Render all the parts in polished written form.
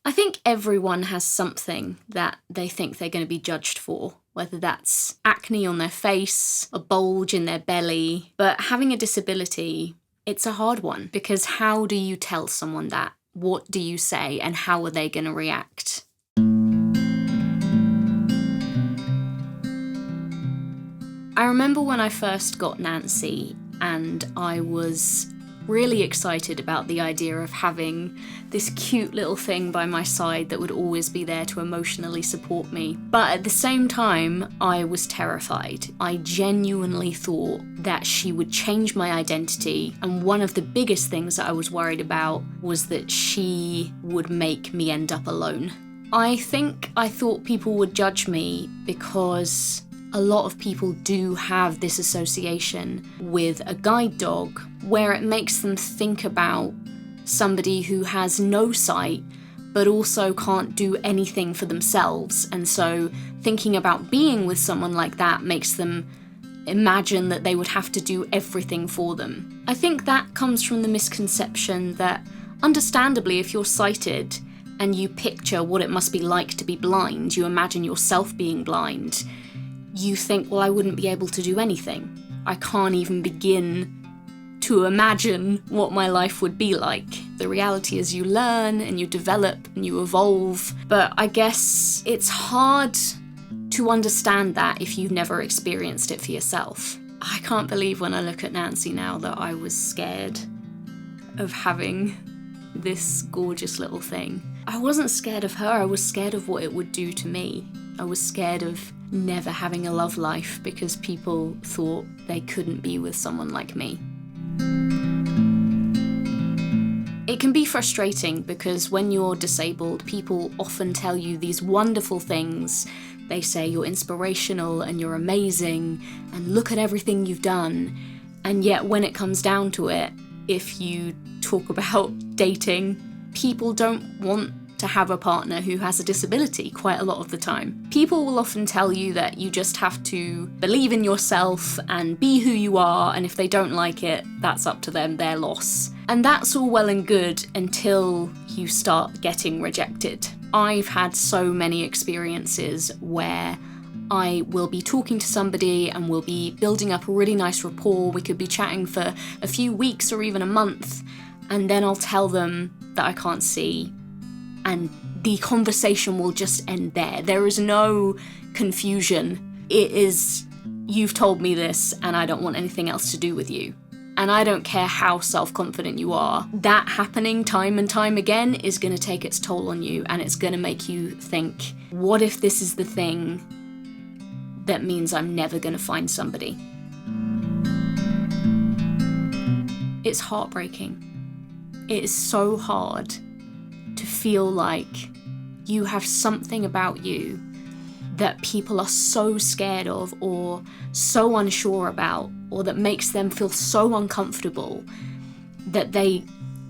I think everyone has something that they think they're going to be judged for, whether that's acne on their face, a bulge in their belly. But having a disability, it's a hard one, because how do you tell someone that? What do you say, and how are they going to react? I remember when I first got Nancy, and I was really excited about the idea of having this cute little thing by my side that would always be there to emotionally support me. But at the same time, I was terrified. I genuinely thought that she would change my identity, and one of the biggest things that I was worried about was that she would make me end up alone. I think I thought people would judge me because a lot of people do have this association with a guide dog where it makes them think about somebody who has no sight but also can't do anything for themselves. And so thinking about being with someone like that makes them imagine that they would have to do everything for them. I think that comes from the misconception that, understandably, if you're sighted and you picture what it must be like to be blind, you imagine yourself being blind, you think, well, I wouldn't be able to do anything. I can't even begin to imagine what my life would be like. The reality is you learn and you develop and you evolve, but I guess it's hard to understand that if you've never experienced it for yourself. I can't believe when I look at Nancy now that I was scared of having this gorgeous little thing. I wasn't scared of her, I was scared of what it would do to me. I was scared of never having a love life because people thought they couldn't be with someone like me. It can be frustrating because when you're disabled, people often tell you these wonderful things. They say you're inspirational and you're amazing and look at everything you've done. And yet when it comes down to it, if you talk about dating, people don't want to have a partner who has a disability quite a lot of the time. People will often tell you that you just have to believe in yourself and be who you are, and if they don't like it, that's up to them, their loss. And that's all well and good until you start getting rejected. I've had so many experiences where I will be talking to somebody and we'll be building up a really nice rapport. We could be chatting for a few weeks or even a month, and then I'll tell them that I can't see, and the conversation will just end there. There is no confusion. It is, you've told me this and I don't want anything else to do with you. And I don't care how self-confident you are. That happening time and time again is going to take its toll on you, and it's going to make you think, what if this is the thing that means I'm never going to find somebody? It's heartbreaking. It is so hard to feel like you have something about you that people are so scared of or so unsure about, or that makes them feel so uncomfortable that they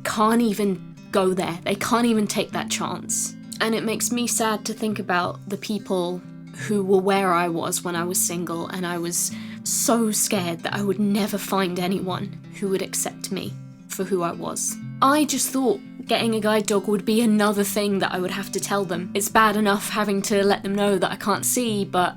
can't even go there. They can't even take that chance. And it makes me sad to think about the people who were where I was when I was single, and I was so scared that I would never find anyone who would accept me for who I was. I just thought getting a guide dog would be another thing that I would have to tell them. It's bad enough having to let them know that I can't see, but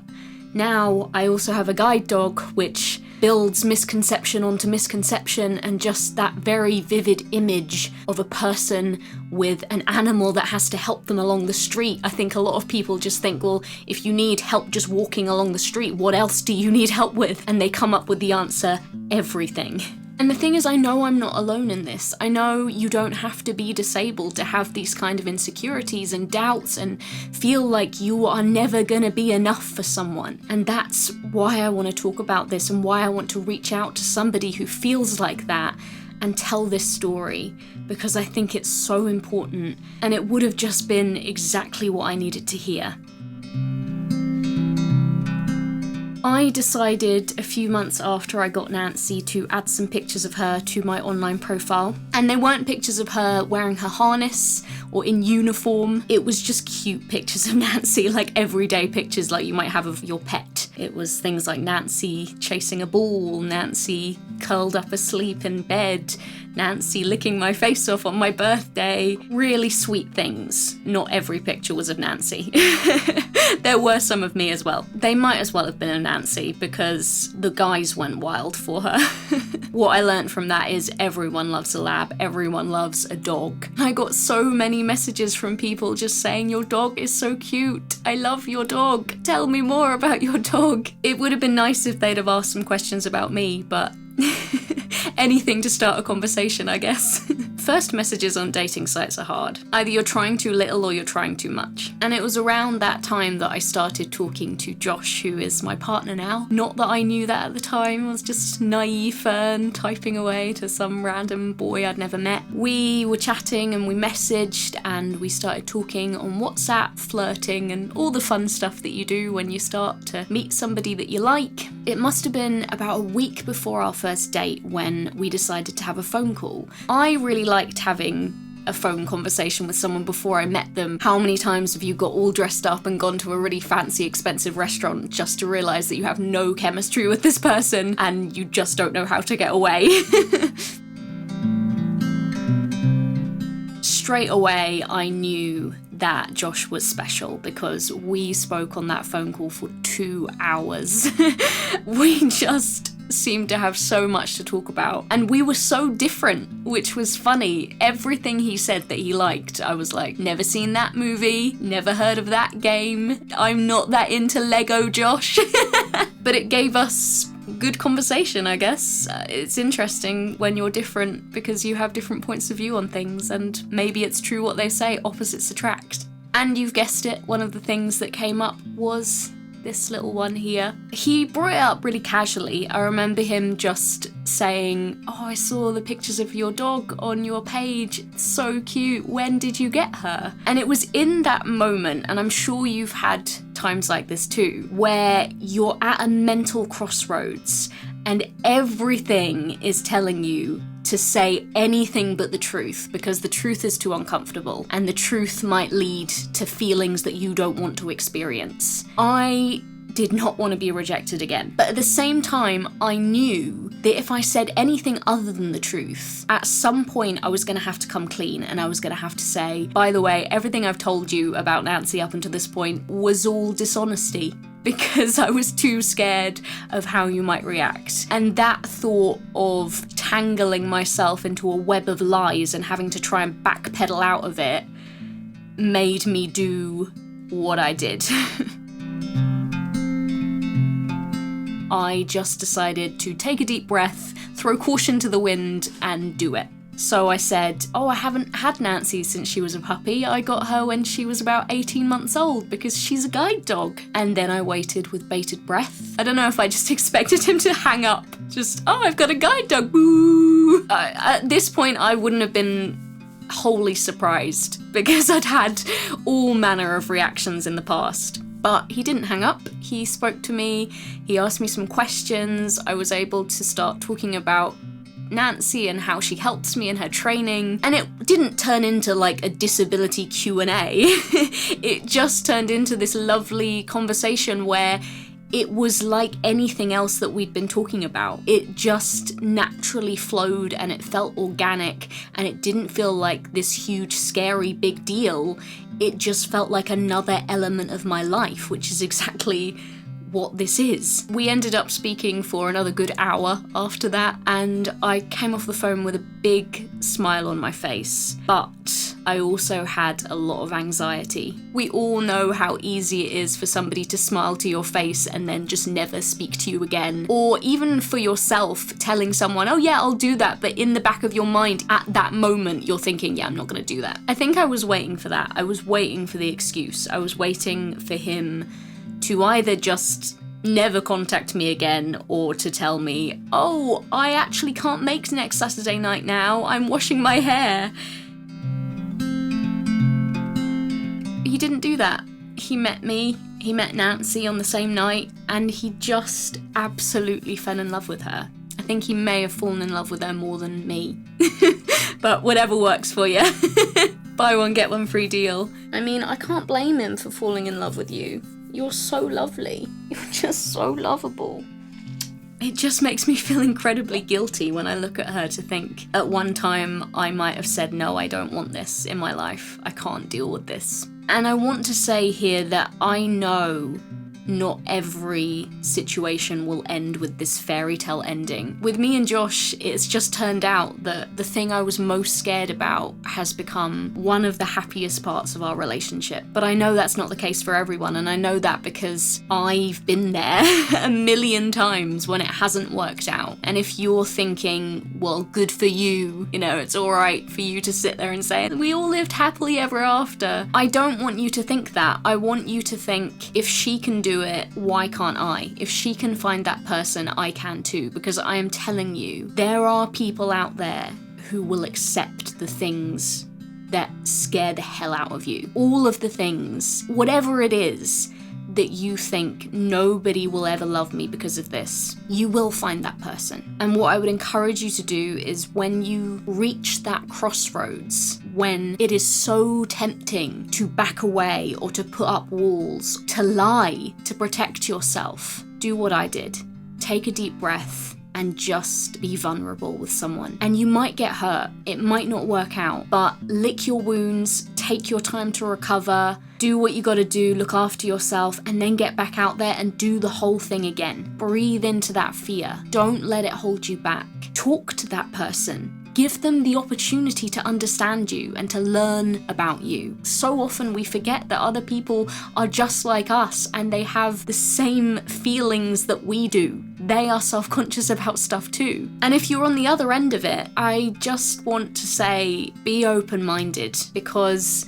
now I also have a guide dog, which builds misconception onto misconception, and just that very vivid image of a person with an animal that has to help them along the street. I think a lot of people just think, well, if you need help just walking along the street, what else do you need help with? And they come up with the answer, everything. And the thing is, I know I'm not alone in this. I know you don't have to be disabled to have these kind of insecurities and doubts and feel like you are never gonna be enough for someone. And that's why I want to talk about this, and why I want to reach out to somebody who feels like that and tell this story, because I think it's so important, and it would have just been exactly what I needed to hear. I decided a few months after I got Nancy to add some pictures of her to my online profile. And they weren't pictures of her wearing her harness or in uniform. It was just cute pictures of Nancy, like everyday pictures like you might have of your pet. It was things like Nancy chasing a ball, Nancy curled up asleep in bed, Nancy licking my face off on my birthday. Really sweet things. Not every picture was of Nancy. There were some of me as well. They might as well have been a Nancy because the guys went wild for her. What I learned from that is everyone loves a lab, everyone loves a dog. I got so many messages from people just saying, your dog is so cute. I love your dog. Tell me more about your dog. It would have been nice if they'd have asked some questions about me, but anything to start a conversation, I guess. First messages on dating sites are hard. Either you're trying too little or you're trying too much. And it was around that time that I started talking to Josh, who is my partner now. Not that I knew that at the time. I was just naive Fern typing away to some random boy I'd never met. We were chatting and we messaged and we started talking on WhatsApp, flirting and all the fun stuff that you do when you start to meet somebody that you like. It must have been about a week before our first date when we decided to have a phone call. I really liked having a phone conversation with someone before I met them. How many times have you got all dressed up and gone to a really fancy, expensive restaurant just to realise that you have no chemistry with this person and you just don't know how to get away? Straight away, I knew that Josh was special because we spoke on that phone call for 2 hours. We just seemed to have so much to talk about. And we were so different, which was funny. Everything he said that he liked, I was like, never seen that movie, never heard of that game, I'm not that into Lego, Josh. But it gave us good conversation, I guess. It's interesting when you're different because you have different points of view on things, and maybe it's true what they say, opposites attract. And you've guessed it, one of the things that came up was this little one here. He brought it up really casually. I remember him just saying, oh, I saw the pictures of your dog on your page. It's so cute. When did you get her? And it was in that moment, and I'm sure you've had times like this too, where you're at a mental crossroads and everything is telling you to say anything but the truth because the truth is too uncomfortable and the truth might lead to feelings that you don't want to experience. I did not want to be rejected again. But at the same time, I knew that if I said anything other than the truth, at some point I was going to have to come clean and I was going to have to say, by the way, everything I've told you about Nancy up until this point was all dishonesty, because I was too scared of how you might react. And that thought of tangling myself into a web of lies and having to try and backpedal out of it made me do what I did. I just decided to take a deep breath, throw caution to the wind, and do it. So I said, oh, I haven't had Nancy since she was a puppy. I got her when she was about 18 months old because she's a guide dog. And then I waited with bated breath. I don't know if I just expected him to hang up. Just, oh, I've got a guide dog, boo! At this point, I wouldn't have been wholly surprised because I'd had all manner of reactions in the past. But he didn't hang up. He spoke to me. He asked me some questions. I was able to start talking about Nancy and how she helps me in her training, and it didn't turn into like a disability Q&A. It just turned into this lovely conversation where it was like anything else that we'd been talking about. It just naturally flowed and it felt organic and it didn't feel like this huge scary big deal. It just felt like another element of my life, which is exactly what this is. We ended up speaking for another good hour after that, and I came off the phone with a big smile on my face, but I also had a lot of anxiety. We all know how easy it is for somebody to smile to your face and then just never speak to you again, or even for yourself telling someone, oh yeah, I'll do that, but in the back of your mind at that moment you're thinking, yeah, I'm not gonna do that. I think I was waiting for that. I was waiting for the excuse. I was waiting for him to either just never contact me again or to tell me, oh, I actually can't make next Saturday night now, I'm washing my hair. He didn't do that. He met me, he met Nancy on the same night, and he just absolutely fell in love with her. I think he may have fallen in love with her more than me. But whatever works for you. Buy one, get one free deal. I mean, I can't blame him for falling in love with you. You're so lovely. You're just so lovable. It just makes me feel incredibly guilty when I look at her to think, at one time I might have said, no, I don't want this in my life. I can't deal with this. And I want to say here that I know not every situation will end with this fairy tale ending. With me and Josh, it's just turned out that the thing I was most scared about has become one of the happiest parts of our relationship. But I know that's not the case for everyone, and I know that because I've been there a million times when it hasn't worked out. And if you're thinking, well, good for you, it's alright for you to sit there and say, we all lived happily ever after. I don't want you to think that. I want you to think, if she can do it, why can't I? If she can find that person, I can too, because I am telling you, there are people out there who will accept the things that scare the hell out of you. All of the things, whatever it is that you think nobody will ever love me because of this, you will find that person. And what I would encourage you to do is when you reach that crossroads, when it is so tempting to back away or to put up walls, to lie, to protect yourself, do what I did. Take a deep breath and just be vulnerable with someone. And you might get hurt, it might not work out, but lick your wounds, take your time to recover, do what you gotta do, look after yourself, and then get back out there and do the whole thing again. Breathe into that fear. Don't let it hold you back. Talk to that person. Give them the opportunity to understand you and to learn about you. So often we forget that other people are just like us and they have the same feelings that we do. They are self-conscious about stuff too. And if you're on the other end of it, I just want to say, be open-minded, because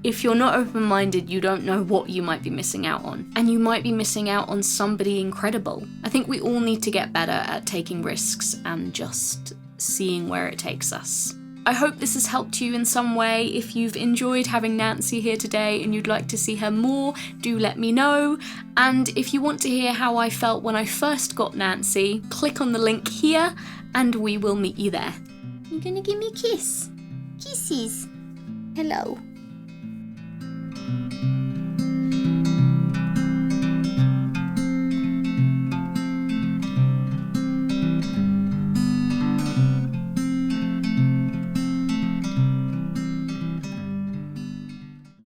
if you're not open-minded, you don't know what you might be missing out on. And you might be missing out on somebody incredible. I think we all need to get better at taking risks and just seeing where it takes us. I hope this has helped you in some way. If you've enjoyed having Nancy here today and you'd like to see her more, do let me know. And if you want to hear how I felt when I first got Nancy, click on the link here and we will meet you there. You're gonna give me a kiss. Kisses. Hello.